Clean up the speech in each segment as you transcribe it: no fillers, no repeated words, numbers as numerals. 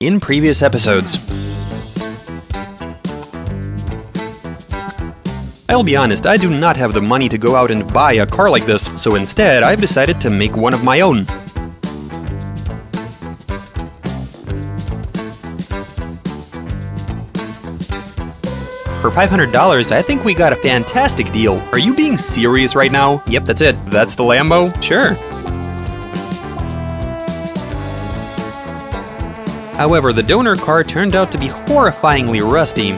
In previous episodes. I'll be honest, I do not have the money to go out and buy a car like this, so instead I've decided to make one of my own. For $500, I think we got a fantastic deal. Are you being serious right now? Yep, that's it. That's the Lambo? Sure. However, the donor car turned out to be horrifyingly rusty.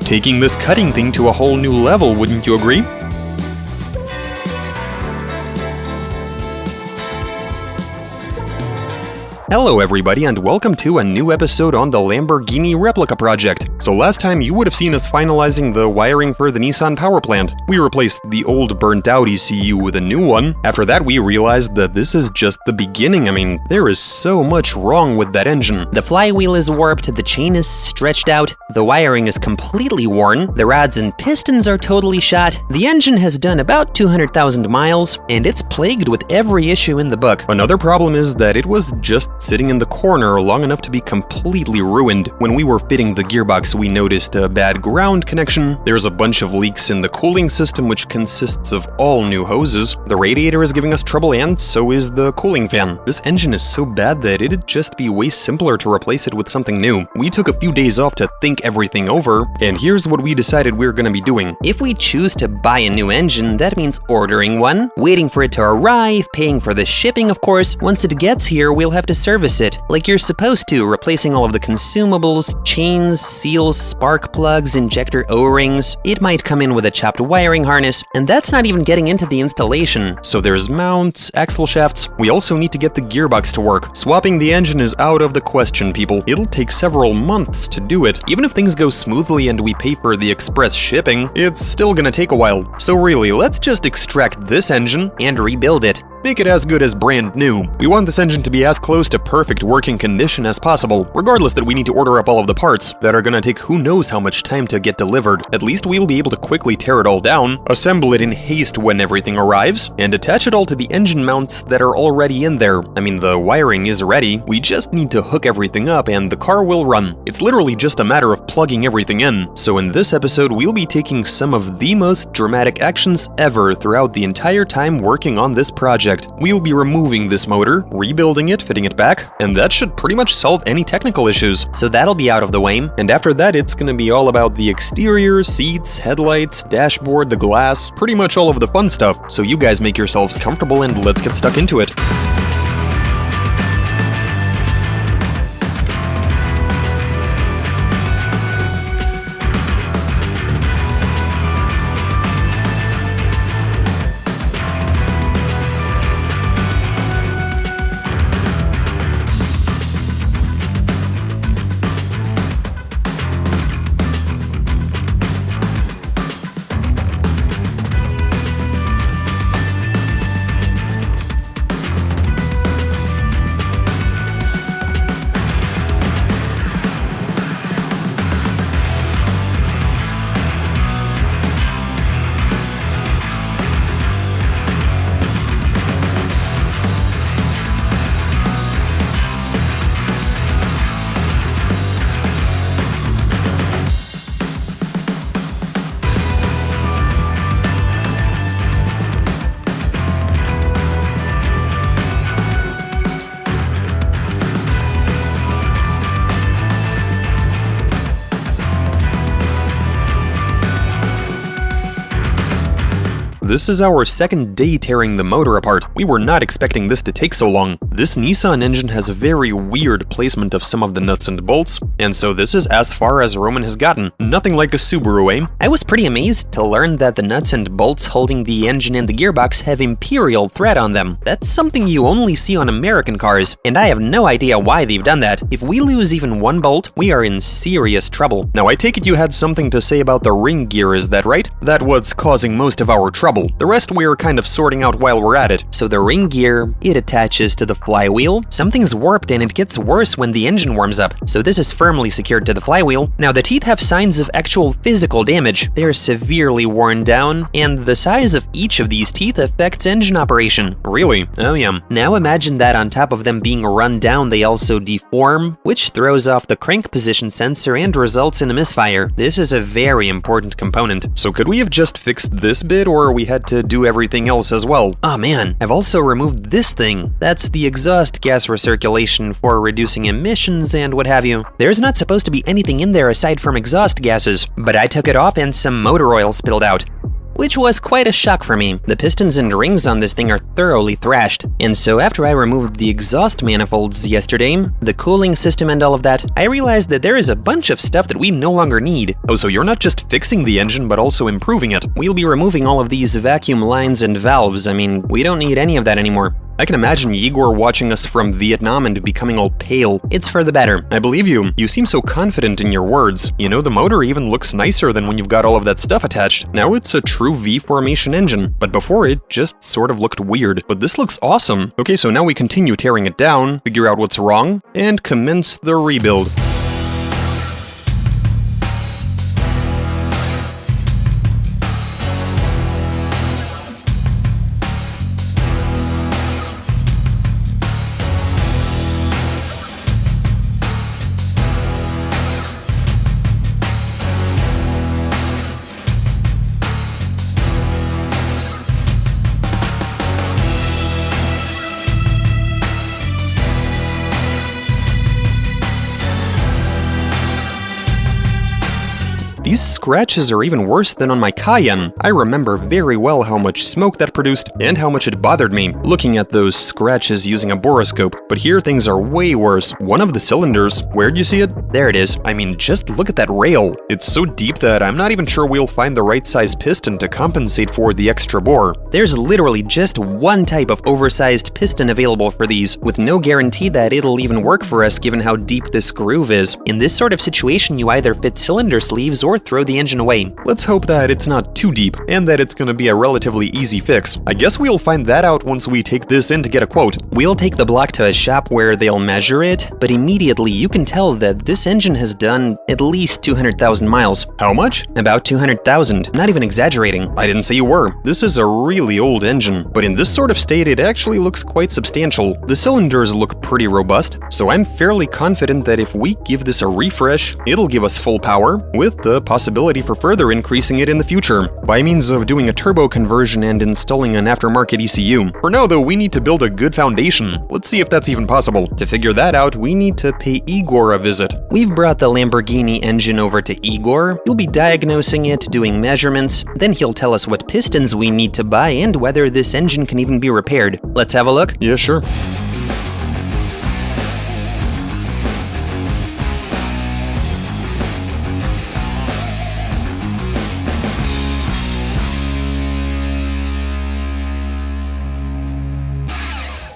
Taking this cutting thing to a whole new level, wouldn't you agree? Hello everybody, and welcome to a new episode on the Lamborghini Replica project. So last time you would have seen us finalizing the wiring for the Nissan power plant. We replaced the old burnt out ECU with a new one. After that we realized that this is just the beginning. I mean, there is so much wrong with that engine. The flywheel is warped, the chain is stretched out, the wiring is completely worn, the rods and pistons are totally shot, the engine has done about 200,000 miles, and it's plagued with every issue in the book. Another problem is that it was just sitting in the corner long enough to be completely ruined. When we were fitting the gearbox, we noticed a bad ground connection. There's a bunch of leaks in the cooling system, which consists of all new hoses. The radiator is giving us trouble, and so is the cooling fan. This engine is so bad that it'd just be way simpler to replace it with something new. We took a few days off to think everything over, and here's what we decided we're gonna be doing. If we choose to buy a new engine, that means ordering one, waiting for it to arrive, paying for the shipping, of course. Once it gets here, we'll have to service it, like you're supposed to, replacing all of the consumables, chains, seals, spark plugs, injector O-rings. It might come in with a chopped wiring harness, and that's not even getting into the installation. So there's mounts, axle shafts. We also need to get the gearbox to work. Swapping the engine is out of the question, people. It'll take several months to do it. Even if things go smoothly and we pay for the express shipping, it's still gonna take a while. So really, let's just extract this engine and rebuild it. Make it as good as brand new. We want this engine to be as close to perfect working condition as possible, regardless that we need to order up all of the parts that are gonna take who knows how much time to get delivered. At least we'll be able to quickly tear it all down, assemble it in haste when everything arrives, and attach it all to the engine mounts that are already in there. I mean, the wiring is ready, we just need to hook everything up and the car will run. It's literally just a matter of plugging everything in. So in this episode, we'll be taking some of the most dramatic actions ever throughout the entire time working on this project. We'll be removing this motor, rebuilding it, fitting it back, and that should pretty much solve any technical issues. So that'll be out of the way. And after that, it's gonna be all about the exterior, seats, headlights, dashboard, the glass, pretty much all of the fun stuff. So you guys make yourselves comfortable and let's get stuck into it. This is our second day tearing the motor apart. We were not expecting this to take so long. This Nissan engine has a very weird placement of some of the nuts and bolts, and so this is as far as Roman has gotten. Nothing like a Subaru, eh? I was pretty amazed to learn that the nuts and bolts holding the engine and the gearbox have Imperial thread on them. That's something you only see on American cars, and I have no idea why they've done that. If we lose even one bolt, we are in serious trouble. Now I take it you had something to say about the ring gear, is that right? That's what's causing most of our trouble. assemble. The rest we're kind of sorting out while we're at it. So the ring gear, it attaches to the flywheel. Something's warped and it gets worse when the engine warms up. So this is firmly secured to the flywheel. Now the teeth have signs of actual physical damage. They're severely worn down, and the size of each of these teeth affects engine operation. Really? Oh yeah. Now imagine that on top of them being run down, they also deform, which throws off the crank position sensor and results in a misfire. This is a very important component. So could we have just fixed this bit, or we had to do everything else as well? Oh man, I've also removed this thing. That's the exhaust gas recirculation for reducing emissions and what have you. There's not supposed to be anything in there aside from exhaust gases, but I took it off and some motor oil spilled out, which was quite a shock for me. The pistons and rings on this thing are thoroughly thrashed, and so after I removed the exhaust manifolds yesterday, the cooling system and all of that, I realized that there is a bunch of stuff that we no longer need. Oh, so you're not just fixing the engine, but also improving it. We'll be removing all of these vacuum lines and valves. I mean, we don't need any of that anymore. I can imagine Igor watching us from Vietnam and becoming all pale. It's for the better. I believe you. You seem so confident in your words. You know, the motor even looks nicer than when you've got all of that stuff attached. Now it's a true V-formation engine, but before it just sort of looked weird. But this looks awesome. Okay, so now we continue tearing it down, figure out what's wrong, and commence the rebuild. These scratches are even worse than on my Cayenne. I remember very well how much smoke that produced and how much it bothered me looking at those scratches using a boroscope. But here things are way worse. One of the cylinders, where'd you see it? There it is. I mean, just look at that rail. It's so deep that I'm not even sure we'll find the right size piston to compensate for the extra bore. There's literally just one type of oversized piston available for these, with no guarantee that it'll even work for us given how deep this groove is. In this sort of situation, you either fit cylinder sleeves or throw the engine away. Let's hope that it's not too deep, and that it's gonna be a relatively easy fix. I guess we'll find that out once we take this in to get a quote. We'll take the block to a shop where they'll measure it, but immediately you can tell that this engine has done at least 200,000 miles. How much? About 200,000, not even exaggerating. I didn't say you were. This is a really old engine, but in this sort of state it actually looks quite substantial. The cylinders look pretty robust, so I'm fairly confident that if we give this a refresh, it'll give us full power, with the possibility for further increasing it in the future, by means of doing a turbo conversion and installing an aftermarket ECU. For now though, we need to build a good foundation. Let's see if that's even possible. To figure that out, we need to pay Igor a visit. We've brought the Lamborghini engine over to Igor. He'll be diagnosing it, doing measurements, then he'll tell us what pistons we need to buy and whether this engine can even be repaired. Let's have a look? Yeah, sure.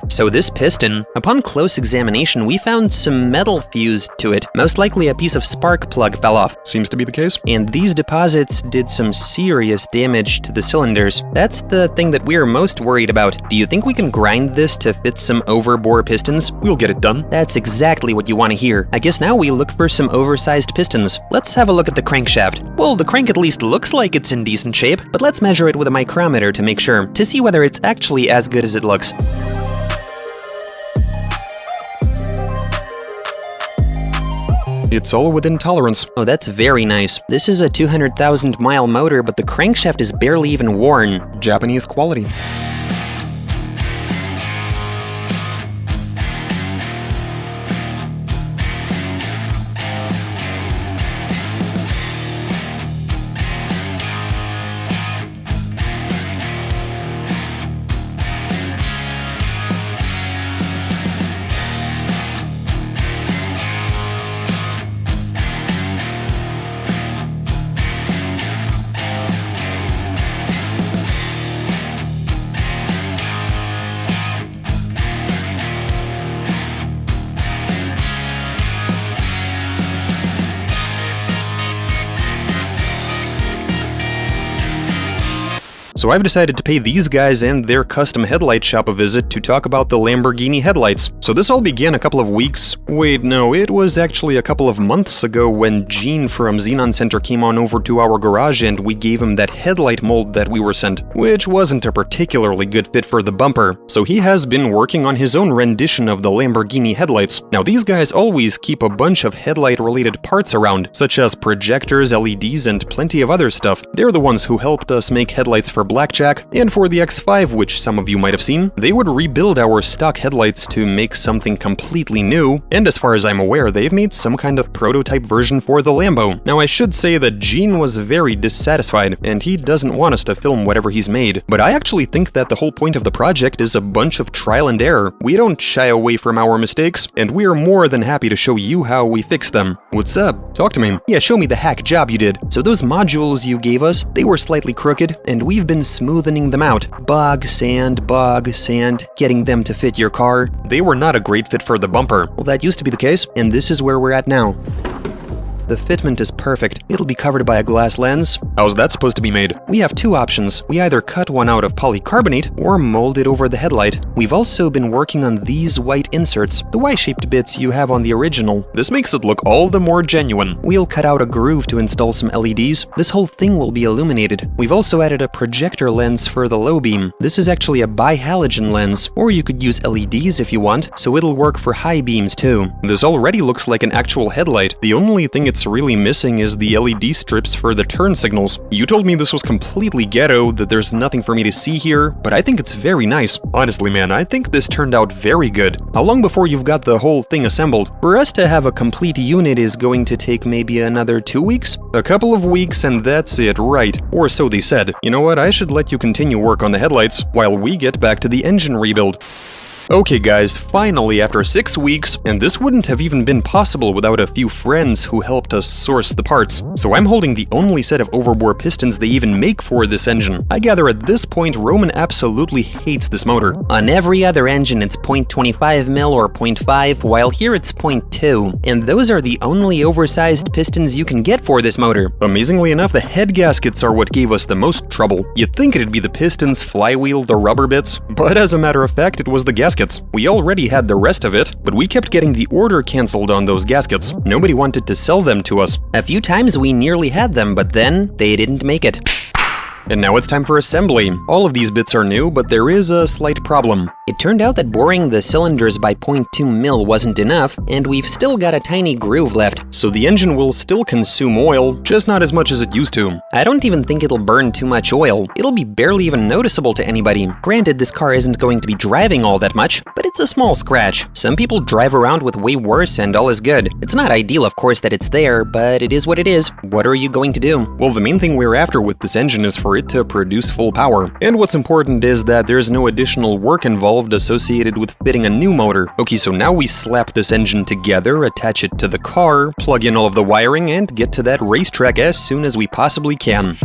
So this piston, upon close examination, we found some metal fused to it. Most likely a piece of spark plug fell off. Seems to be the case. And these deposits did some serious damage to the cylinders. That's the thing that we're most worried about. Do you think we can grind this to fit some overbore pistons? We'll get it done. That's exactly what you want to hear. I guess now we look for some oversized pistons. Let's have a look at the crankshaft. Well, the crank at least looks like it's in decent shape, but let's measure it with a micrometer to make sure, to see whether it's actually as good as it looks. It's all within tolerance. Oh, that's very nice. This is a 200,000 mile motor, but the crankshaft is barely even worn. Japanese quality. so I've decided to pay these guys and their custom headlight shop a visit to talk about the Lamborghini headlights. So this all began a couple of weeks, wait no, it was actually a couple of months ago when Gene from Xenon Center came on over to our garage and we gave him that headlight mold that we were sent, which wasn't a particularly good fit for the bumper. So he has been working on his own rendition of the Lamborghini headlights. Now these guys always keep a bunch of headlight related parts around, such as projectors, LEDs, and plenty of other stuff. They're the ones who helped us make headlights for Blackjack, and for the X5, which some of you might have seen. They would rebuild our stock headlights to make something completely new, and as far as I'm aware, they've made some kind of prototype version for the Lambo. Now I should say that Gene was very dissatisfied, and he doesn't want us to film whatever he's made, but I actually think that the whole point of the project is a bunch of trial and error. We don't shy away from our mistakes, and we're more than happy to show you how we fix them. What's up? Talk to me. Yeah, show me the hack job you did. So those modules you gave us, they were slightly crooked, and we've been smoothing them out. Bog, sand, getting them to fit your car. They were not a great fit for the bumper. Well, that used to be the case, and this is where we're at now. The fitment is perfect. It'll be covered by a glass lens. How's that supposed to be made? We have two options. We either cut one out of polycarbonate or mold it over the headlight. We've also been working on these white inserts, the Y-shaped bits you have on the original. This makes it look all the more genuine. We'll cut out a groove to install some LEDs. This whole thing will be illuminated. We've also added a projector lens for the low beam. This is actually a bihalogen lens, or you could use LEDs if you want, so it'll work for high beams too. This already looks like an actual headlight. The only thing it's really missing is the LED strips for the turn signals. You told me this was completely ghetto, that there's nothing for me to see here, but I think it's very nice. Honestly, man, I think this turned out very good. How long before you've got the whole thing assembled? For us to have a complete unit is going to take maybe another 2 weeks? A couple of weeks and that's it, right? Or so they said. You know what, I should let you continue work on the headlights while we get back to the engine rebuild. Okay guys, finally after 6 weeks, and this wouldn't have even been possible without a few friends who helped us source the parts. So I'm holding the only set of overbore pistons they even make for this engine. I gather at this point Roman absolutely hates this motor. On every other engine it's 0.25 mil or 0.5, while here it's 0.2, and those are the only oversized pistons you can get for this motor. Amazingly enough, the head gaskets are what gave us the most trouble. You'd think it'd be the pistons, flywheel, the rubber bits, but as a matter of fact it was the gaskets. We already had the rest of it, but we kept getting the order cancelled on those gaskets. Nobody wanted to sell them to us. A few times we nearly had them, but then they didn't make it. And now it's time for assembly. All of these bits are new, but there is a slight problem. It turned out that boring the cylinders by 0.2 mil wasn't enough, and we've still got a tiny groove left. So the engine will still consume oil, just not as much as it used to. I don't even think it'll burn too much oil. It'll be barely even noticeable to anybody. Granted, this car isn't going to be driving all that much, but it's a small scratch. Some people drive around with way worse and all is good. It's not ideal, of course, that it's there, but it is what it is. What are you going to do? Well, the main thing we're after with this engine is for it to produce full power. And what's important is that there's no additional work involved associated with fitting a new motor. Okay, so now we slap this engine together, attach it to the car, plug in all of the wiring, and get to that racetrack as soon as we possibly can.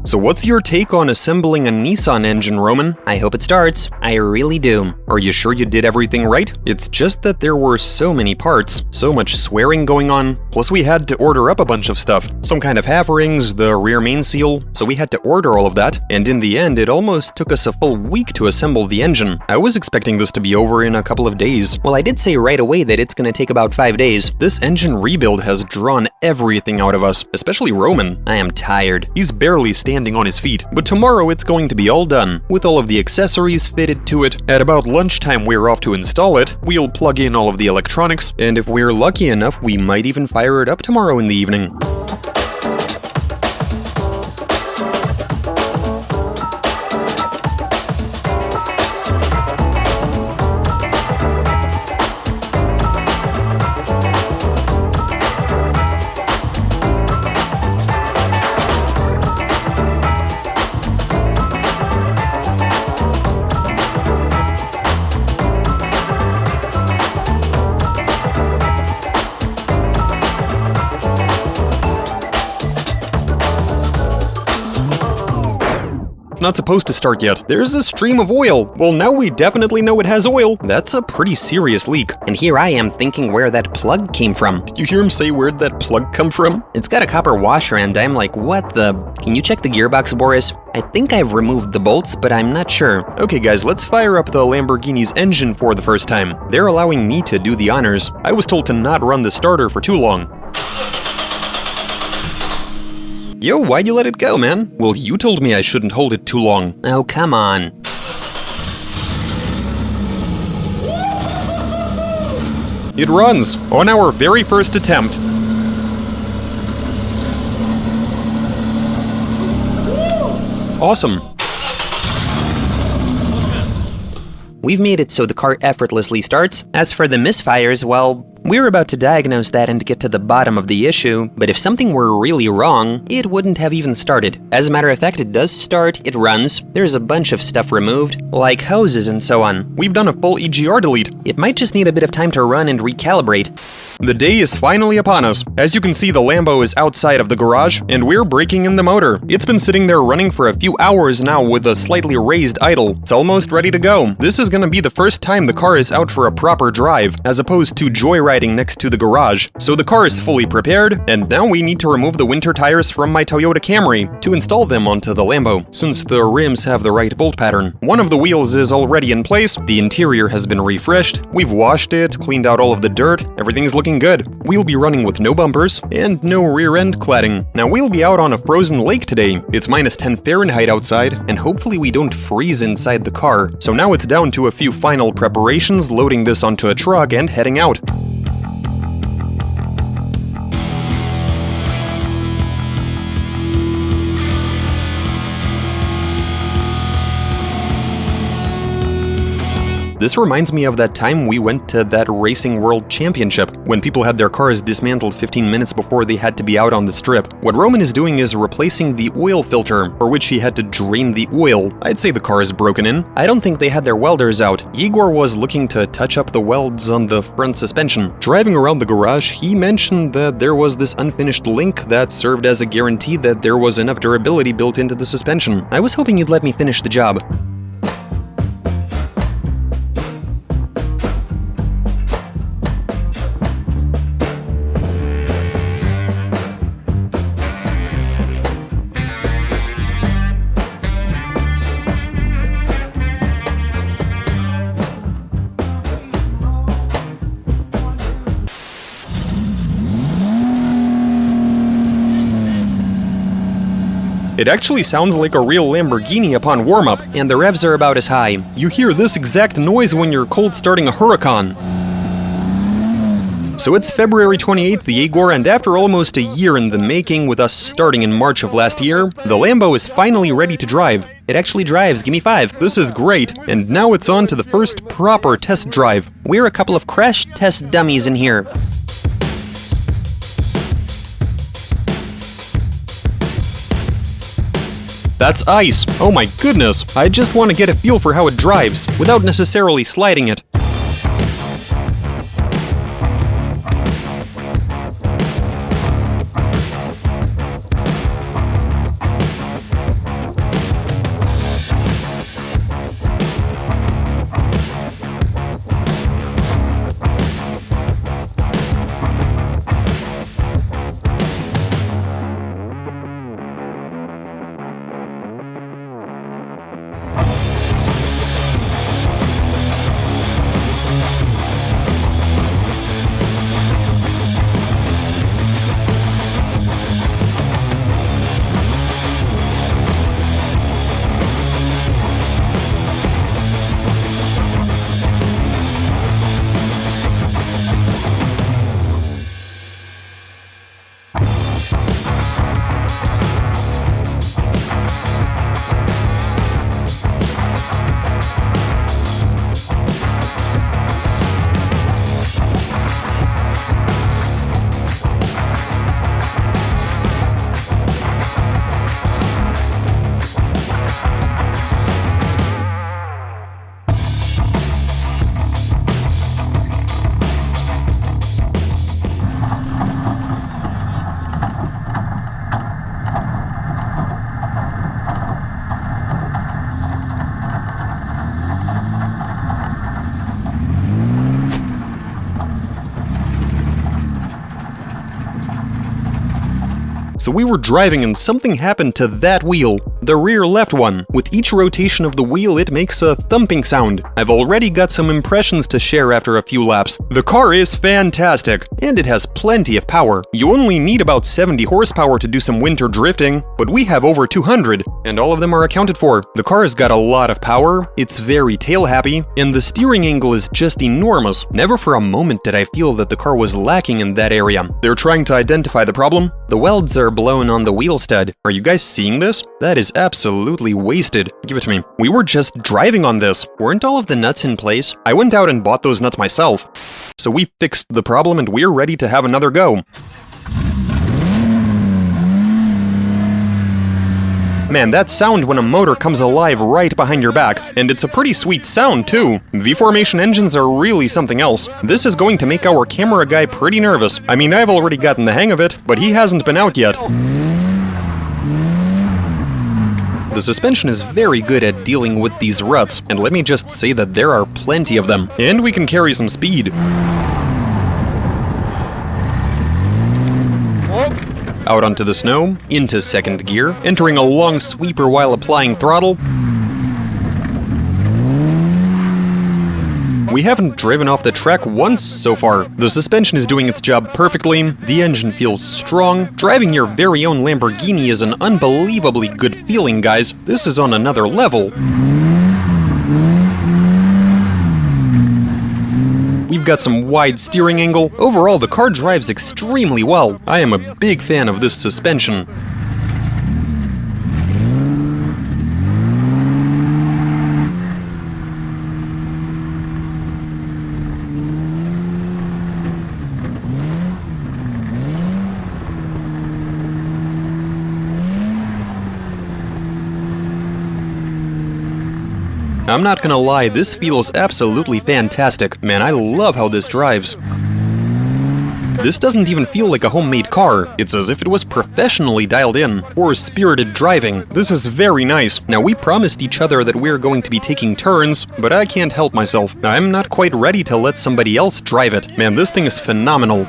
So what's your take on assembling a Nissan engine, Roman? I hope it starts. I really do. Are you sure you did everything right? It's just that there were so many parts, so much swearing going on, plus we had to order up a bunch of stuff. Some kind of half rings, the rear main seal, so we had to order all of that, and in the end it almost took us a full week to assemble the engine. I was expecting this to be over in a couple of days. Well, I did say right away that it's gonna take about 5 days. This engine rebuild has drawn everything out of us, especially Roman. I am tired. He's barely standing on his feet, but tomorrow it's going to be all done, with all of the accessories fitted to it. At about lunchtime we're off to install it, we'll plug in all of the electronics, and if we're lucky enough we might even fire it up tomorrow in the evening. It's not supposed to start yet. There's a stream of oil. Well, now we definitely know it has oil. That's a pretty serious leak. And here I am thinking where that plug came from. Did you hear him say where'd that plug come from? It's got a copper washer and I'm like, what the? Can you check the gearbox, Boris? I think I've removed the bolts, but I'm not sure. Okay guys, let's fire up the Lamborghini's engine for the first time. They're allowing me to do the honors. I was told to not run the starter for too long. Yo, why'd you let it go, man? Well, you told me I shouldn't hold it too long. Oh, come on. It runs on our very first attempt. Awesome. We've made it so the car effortlessly starts. As for the misfires, well, we're about to diagnose that and get to the bottom of the issue, but if something were really wrong, it wouldn't have even started. As a matter of fact, it does start, it runs, there's a bunch of stuff removed, like hoses and so on. We've done a full EGR delete. It might just need a bit of time to run and recalibrate. The day is finally upon us. As you can see, the Lambo is outside of the garage, and we're breaking in the motor. It's been sitting there running for a few hours now with a slightly raised idle. It's almost ready to go. This is gonna be the first time the car is out for a proper drive, as opposed to joyriding next to the garage. So the car is fully prepared, and now we need to remove the winter tires from my Toyota Camry to install them onto the Lambo, since the rims have the right bolt pattern. One of the wheels is already in place, the interior has been refreshed, we've washed it, cleaned out all of the dirt, everything's looking good. We'll be running with no bumpers and no rear end cladding. Now we'll be out on a frozen lake today. It's minus 10 Fahrenheit outside, and hopefully we don't freeze inside the car. So now it's down to a few final preparations, loading this onto a truck and heading out. This reminds me of that time we went to that Racing World Championship, when people had their cars dismantled 15 minutes before they had to be out on the strip. What Roman is doing is replacing the oil filter, for which he had to drain the oil. I'd say the car is broken in. I don't think they had their welders out. Igor was looking to touch up the welds on the front suspension. Driving around the garage, he mentioned that there was this unfinished link that served as a guarantee that there was enough durability built into the suspension. I was hoping you'd let me finish the job. It actually sounds like a real Lamborghini upon warm-up. And the revs are about as high. You hear this exact noise when you're cold starting a Huracan. So it's February 28th, the Igor, and after almost a year in the making, with us starting in March of last year, the Lambo is finally ready to drive. It actually drives, give me 5. This is great, and now it's on to the first proper test drive. We're a couple of crash test dummies in here. That's ice. Oh my goodness. I just want to get a feel for how it drives, without necessarily sliding it. So we were driving and something happened to that wheel, the rear left one. With each rotation of the wheel, it makes a thumping sound. I've already got some impressions to share after a few laps. The car is fantastic, and it has plenty of power. You only need about 70 horsepower to do some winter drifting, but we have over 200, and all of them are accounted for. The car has got a lot of power, it's very tail-happy, and the steering angle is just enormous. Never for a moment did I feel that the car was lacking in that area. They're trying to identify the problem. The welds are blown on the wheel stud. Are you guys seeing this? That is absolutely wasted. Give it to me. We were just driving on this. Weren't all of the nuts in place? I went out and bought those nuts myself. So we fixed the problem and we're ready to have another go. Man, that sound when a motor comes alive right behind your back. And it's a pretty sweet sound, too. V-formation engines are really something else. This is going to make our camera guy pretty nervous. I mean, I've already gotten the hang of it, but he hasn't been out yet. The suspension is very good at dealing with these ruts, and let me just say that there are plenty of them. And we can carry some speed. Out onto the snow, into second gear, entering a long sweeper while applying throttle. We haven't driven off the track once so far. The suspension is doing its job perfectly, the engine feels strong. Driving your very own Lamborghini is an unbelievably good feeling, guys. This is on another level. We've got some wide steering angle. Overall, the car drives extremely well. I am a big fan of this suspension. I'm not gonna lie, this feels absolutely fantastic. Man, I love how this drives. This doesn't even feel like a homemade car. It's as if it was professionally dialed in, or spirited driving. This is very nice. Now, we promised each other that we're going to be taking turns, but I can't help myself. I'm not quite ready to let somebody else drive it. Man, this thing is phenomenal.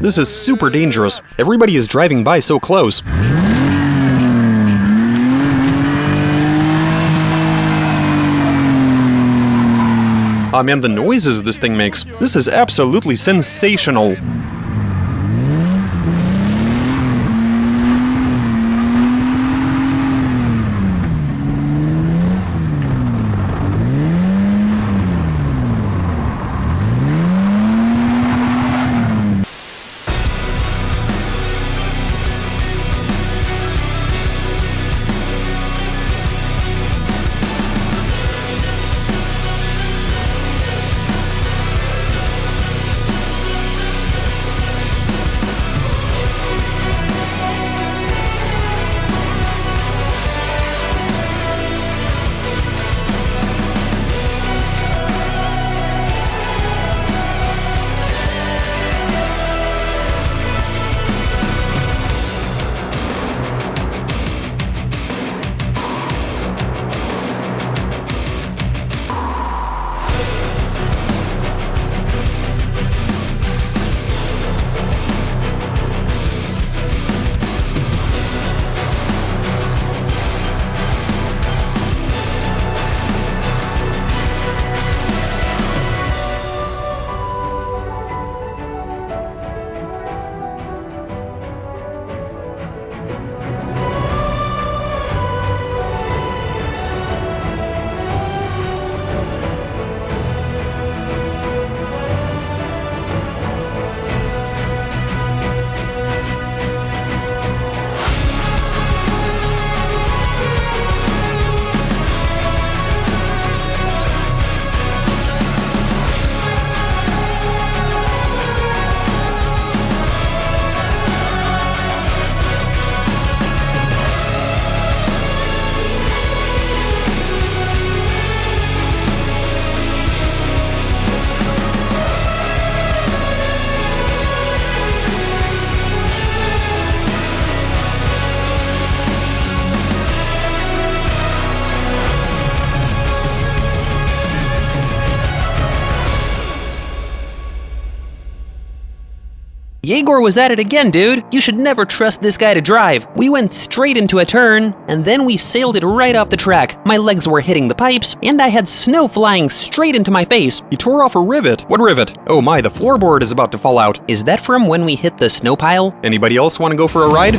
This is super dangerous. Everybody is driving by so close. Ah man, the noises this thing makes. This is absolutely sensational. Yegor was at it again, dude. You should never trust this guy to drive. We went straight into a turn, and then we sailed it right off the track. My legs were hitting the pipes, and I had snow flying straight into my face. He tore off a rivet. What rivet? Oh my, the floorboard is about to fall out. Is that from when we hit the snow pile? Anybody else want to go for a ride?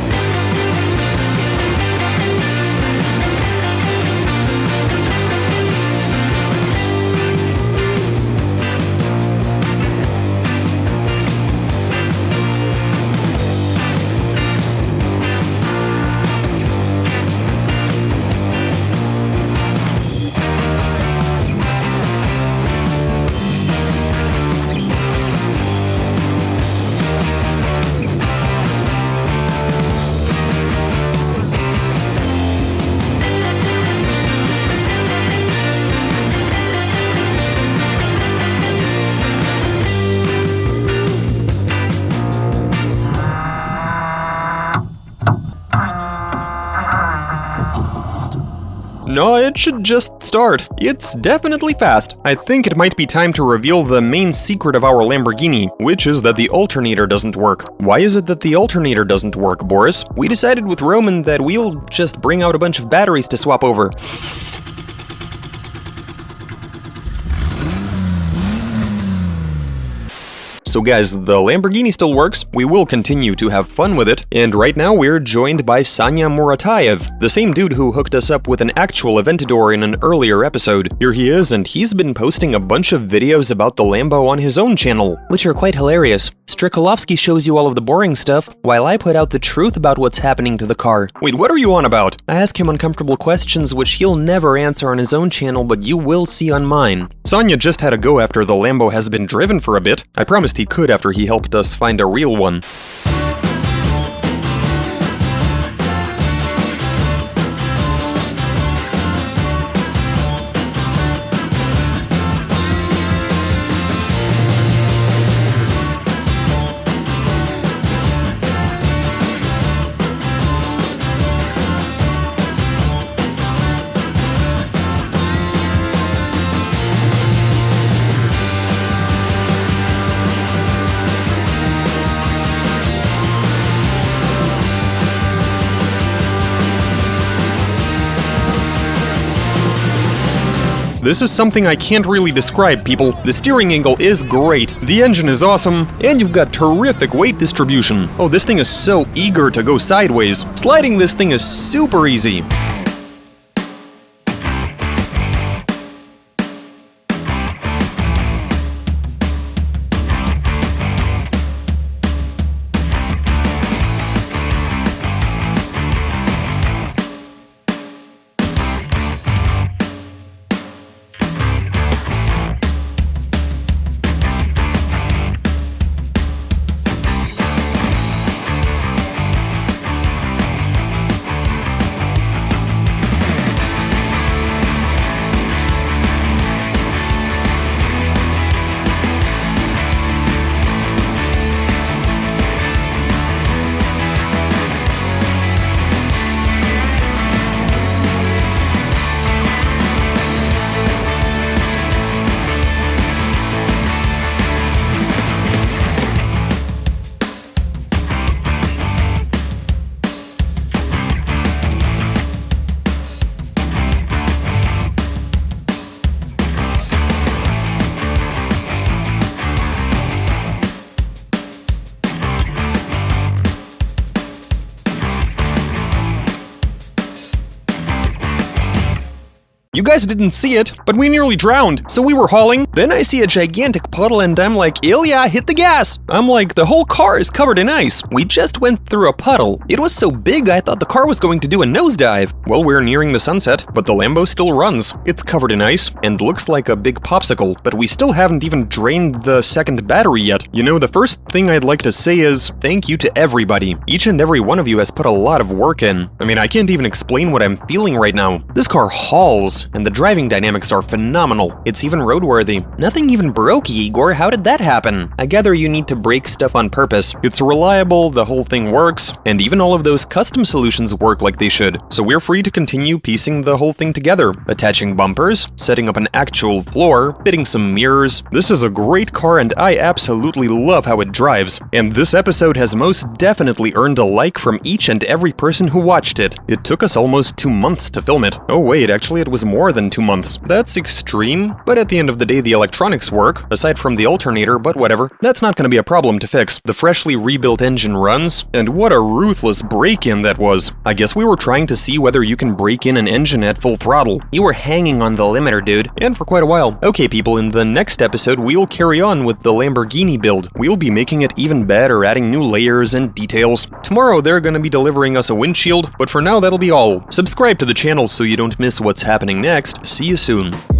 No, it should just start. It's definitely fast. I think it might be time to reveal the main secret of our Lamborghini, which is that the alternator doesn't work. Why is it that the alternator doesn't work, Boris? We decided with Roman that we'll just bring out a bunch of batteries to swap over. So guys, the Lamborghini still works, we will continue to have fun with it, and right now we're joined by Sanya Muratayev, the same dude who hooked us up with an actual Aventador in an earlier episode. Here he is, and he's been posting a bunch of videos about the Lambo on his own channel, which are quite hilarious. Strekalovsky shows you all of the boring stuff, while I put out the truth about what's happening to the car. Wait, what are you on about? I ask him uncomfortable questions which he'll never answer on his own channel, but you will see on mine. Sanya just had a go after the Lambo has been driven for a bit. I promised he could after he helped us find a real one. This is something I can't really describe, people. The steering angle is great, the engine is awesome, and you've got terrific weight distribution. Oh, this thing is so eager to go sideways. Sliding this thing is super easy. You guys didn't see it, but we nearly drowned, so we were hauling. Then I see a gigantic puddle and I'm like, Ilya, hit the gas! I'm like, the whole car is covered in ice. We just went through a puddle. It was so big I thought the car was going to do a nosedive. Well, we're nearing the sunset, but the Lambo still runs. It's covered in ice and looks like a big popsicle, but we still haven't even drained the second battery yet. You know, the first thing I'd like to say is thank you to everybody. Each and every one of you has put a lot of work in. I mean, I can't even explain what I'm feeling right now. This car hauls. and the driving dynamics are phenomenal. It's even roadworthy. Nothing even broke, Igor. How did that happen? I gather you need to break stuff on purpose. It's reliable, the whole thing works, and even all of those custom solutions work like they should. So we're free to continue piecing the whole thing together, attaching bumpers, setting up an actual floor, fitting some mirrors. This is a great car and I absolutely love how it drives. And this episode has most definitely earned a like from each and every person who watched it. It took us almost 2 months to film it. Oh wait, actually it was more than 2 months. That's extreme, but at the end of the day the electronics work, aside from the alternator, but whatever. That's not gonna be a problem to fix. The freshly rebuilt engine runs, and what a ruthless break-in that was. I guess we were trying to see whether you can break in an engine at full throttle. You were hanging on the limiter, dude. And for quite a while. Okay people, in the next episode we'll carry on with the Lamborghini build. We'll be making it even better, adding new layers and details. Tomorrow they're gonna be delivering us a windshield, but for now that'll be all. Subscribe to the channel so you don't miss what's happening next. See you soon.